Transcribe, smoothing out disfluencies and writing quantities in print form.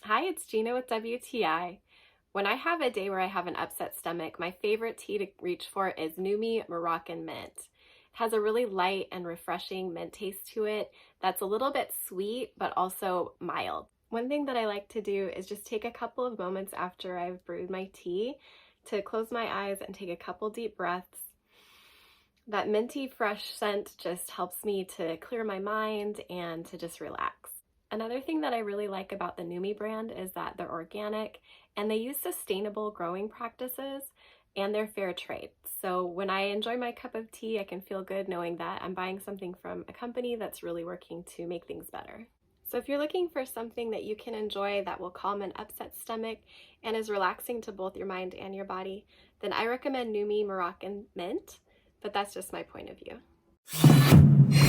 Hi, it's Gina with WTI. When I have a day where I have an upset stomach, my favorite tea to reach for is Numi Moroccan Mint. It has a really light and refreshing mint taste to it that's a little bit sweet, but also mild. One thing that I like to do is just take a couple of moments after I've brewed my tea to close my eyes and take a couple deep breaths. That minty fresh scent just helps me to clear my mind and to just relax. Another thing that I really like about the Numi brand is that they're organic and they use sustainable growing practices and they're fair trade. So when I enjoy my cup of tea, I can feel good knowing that I'm buying something from a company that's really working to make things better. So if you're looking for something that you can enjoy that will calm an upset stomach and is relaxing to both your mind and your body, then I recommend Numi Moroccan Mint, but that's just my point of view.